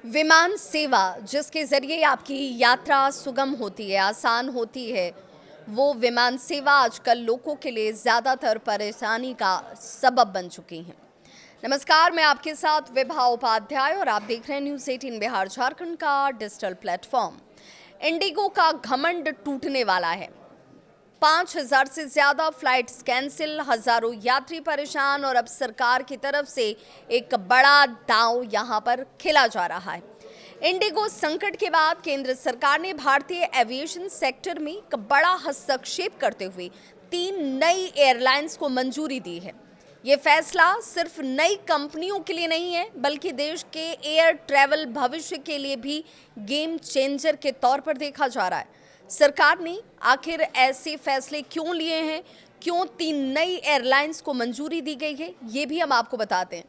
विमान सेवा जिसके ज़रिए आपकी यात्रा सुगम होती है, आसान होती है, वो विमान सेवा आजकल लोगों के लिए ज़्यादातर परेशानी का सबब बन चुकी हैं। नमस्कार, मैं आपके साथ विभा उपाध्याय और आप देख रहे हैं न्यूज़ 18 बिहार झारखंड का डिजिटल प्लेटफॉर्म। इंडिगो का घमंड टूटने वाला है। 5,000 से ज़्यादा फ्लाइट्स कैंसिल, हज़ारों यात्री परेशान और अब सरकार की तरफ से एक बड़ा दांव यहां पर खेला जा रहा है। इंडिगो संकट के बाद केंद्र सरकार ने भारतीय एविएशन सेक्टर में एक बड़ा हस्तक्षेप करते हुए 3 नई एयरलाइंस को मंजूरी दी है। ये फैसला सिर्फ नई कंपनियों के लिए नहीं है, बल्कि देश के एयर ट्रैवल भविष्य के लिए भी गेम चेंजर के तौर पर देखा जा रहा है। सरकार ने आखिर ऐसे फैसले क्यों लिए हैं, क्यों 3 नई एयरलाइंस को मंजूरी दी गई है, ये भी हम आपको बताते हैं।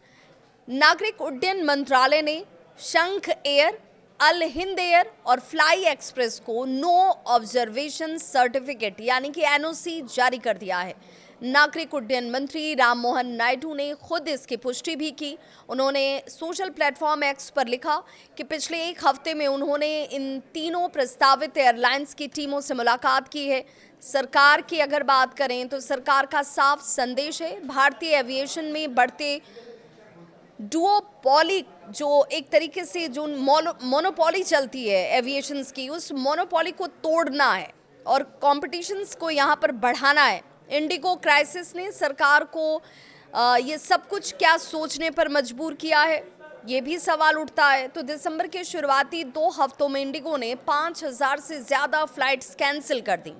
नागरिक उड्डयन मंत्रालय ने शंख एयर, अल हिंद एयर और फ्लाई एक्सप्रेस को नो ऑब्जर्वेशन सर्टिफिकेट यानी कि एनओसी जारी कर दिया है। नागरिक उड्डयन मंत्री राममोहन नायडू ने खुद इसकी पुष्टि भी की। उन्होंने सोशल प्लेटफॉर्म एक्स पर लिखा कि पिछले एक हफ्ते में उन्होंने इन तीनों प्रस्तावित एयरलाइंस की टीमों से मुलाकात की है। सरकार की अगर बात करें तो सरकार का साफ संदेश है, भारतीय एविएशन में बढ़ते डुओपॉली जो एक तरीके से जो मोनोपॉली चलती है एविएशंस की, उस मोनोपॉली को तोड़ना है और कॉम्पिटिशन्स को यहाँ पर बढ़ाना है। इंडिगो क्राइसिस ने सरकार को ये सब कुछ क्या सोचने पर मजबूर किया है, ये भी सवाल उठता है। तो दिसंबर के शुरुआती 2 हफ्तों में इंडिगो ने 5,000 से ज़्यादा फ्लाइट्स कैंसिल कर दी।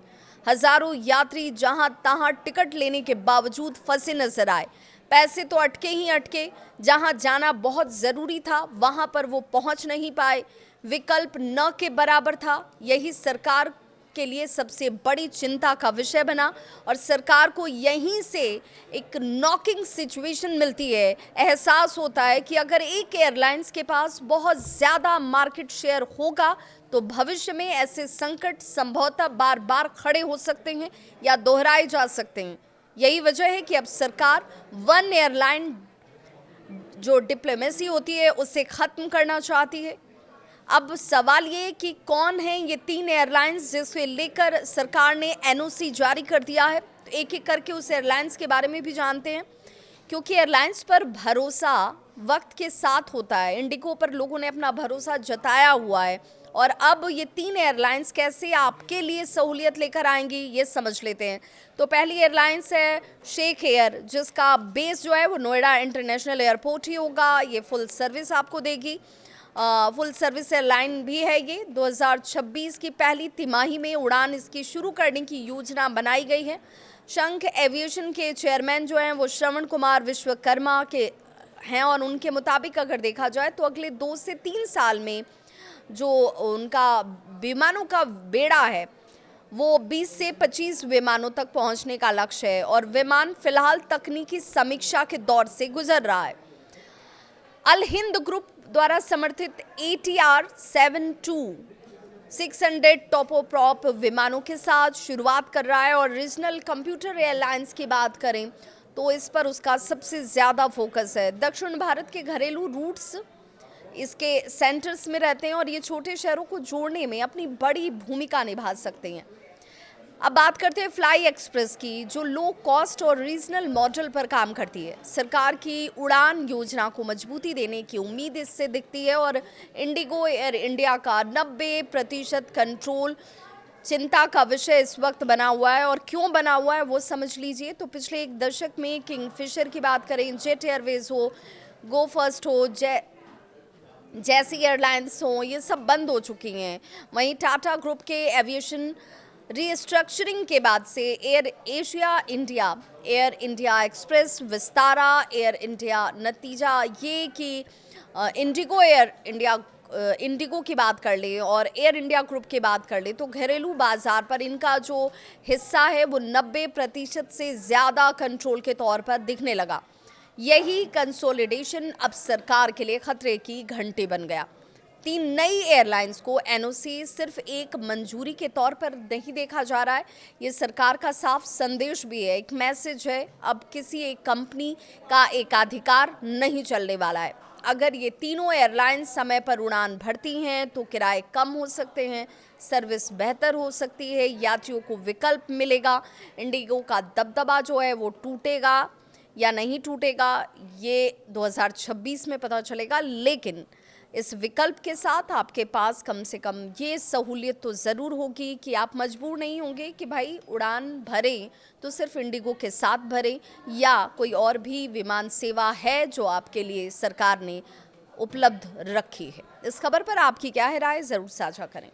हज़ारों यात्री जहां तहां टिकट लेने के बावजूद फंसे नजर आए। पैसे तो अटके ही अटके, जहां जाना बहुत ज़रूरी था वहां पर वो पहुंच नहीं पाए। विकल्प न के बराबर था। यही सरकार के लिए सबसे बड़ी चिंता का विषय बना और सरकार को यहीं से एक नॉकिंग सिचुएशन मिलती है। एहसास होता है कि अगर एक एयरलाइंस के पास बहुत ज़्यादा मार्केट शेयर होगा तो भविष्य में ऐसे संकट संभवतः बार बार खड़े हो सकते हैं या दोहराए जा सकते हैं। यही वजह है कि अब सरकार वन एयरलाइन जो डिप्लोमेसी होती है उसे ख़त्म करना चाहती है। अब सवाल ये कि कौन है ये 3 एयरलाइंस जिसे लेकर सरकार ने एनओसी जारी कर दिया है। तो एक एक करके उस एयरलाइंस के बारे में भी जानते हैं, क्योंकि एयरलाइंस पर भरोसा वक्त के साथ होता है। इंडिगो पर लोगों ने अपना भरोसा जताया हुआ है और अब ये 3 एयरलाइंस कैसे आपके लिए सहूलियत लेकर आएंगी ये समझ लेते हैं। तो पहली एयरलाइंस है शेख एयर, जिसका बेस जो है वो नोएडा इंटरनेशनल एयरपोर्ट ही होगा। ये फुल सर्विस आपको देगी। फुल सर्विस एयरलाइन भी है ये। 2026 की पहली तिमाही में उड़ान इसकी शुरू करने की योजना बनाई गई है। शंख एविएशन के चेयरमैन जो हैं वो श्रवण कुमार विश्वकर्मा के हैं और उनके मुताबिक अगर देखा जाए तो अगले 2 से 3 साल में जो उनका विमानों का बेड़ा है वो 20 से 25 विमानों तक पहुंचने का लक्ष्य है और विमान फिलहाल तकनीकी समीक्षा के दौर से गुजर रहा है। अल हिंद ग्रुप द्वारा समर्थित ATR 72 600 टर्बोप्रॉप विमानों के साथ शुरुआत कर रहा है और रीजनल कंप्यूटर एयरलाइंस की बात करें तो इस पर उसका सबसे ज़्यादा फोकस है। दक्षिण भारत के घरेलू रूट्स इसके सेंटर्स में रहते हैं और ये छोटे शहरों को जोड़ने में अपनी बड़ी भूमिका निभा सकते हैं। अब बात करते हैं फ्लाई एक्सप्रेस की, जो लो कॉस्ट और रीजनल मॉडल पर काम करती है। सरकार की उड़ान योजना को मजबूती देने की उम्मीद इससे दिखती है और इंडिगो एयर इंडिया का 90% कंट्रोल चिंता का विषय इस वक्त बना हुआ है। और क्यों बना हुआ है वो समझ लीजिए। तो पिछले एक दशक में किंगफिशर की बात करें, जेट एयरवेज हो, गो फर्स्ट हो, जैसी एयरलाइंस हो, ये सब बंद हो चुकी हैं। वहीं टाटा ग्रुप के एविएशन रीस्ट्रक्चरिंग के बाद से air Asia India, air India express, Vistara, air India, नतीजा ये कि इंडिगो एयर इंडिया, इंडिगो की बात कर ले और एयर इंडिया ग्रुप की बात कर ले तो घरेलू बाजार पर इनका जो हिस्सा है वो 90% से ज़्यादा कंट्रोल के तौर पर दिखने लगा। यही कंसोलिडेशन अब सरकार के लिए खतरे की घंटी बन गया। 3 नई एयरलाइंस को एनओसी सिर्फ एक मंजूरी के तौर पर नहीं देखा जा रहा है, ये सरकार का साफ संदेश भी है, एक मैसेज है। अब किसी एक कंपनी का एकाधिकार नहीं चलने वाला है। अगर ये तीनों एयरलाइंस समय पर उड़ान भरती हैं तो किराए कम हो सकते हैं, सर्विस बेहतर हो सकती है, यात्रियों को विकल्प मिलेगा, इंडिगो का दबदबा जो है वो टूटेगा या नहीं टूटेगा ये 2026 में पता चलेगा। लेकिन इस विकल्प के साथ आपके पास कम से कम ये सहूलियत तो ज़रूर होगी कि आप मजबूर नहीं होंगे कि भाई उड़ान भरें तो सिर्फ इंडिगो के साथ भरें, या कोई और भी विमान सेवा है जो आपके लिए सरकार ने उपलब्ध रखी है। इस खबर पर आपकी क्या है राय, ज़रूर साझा करें।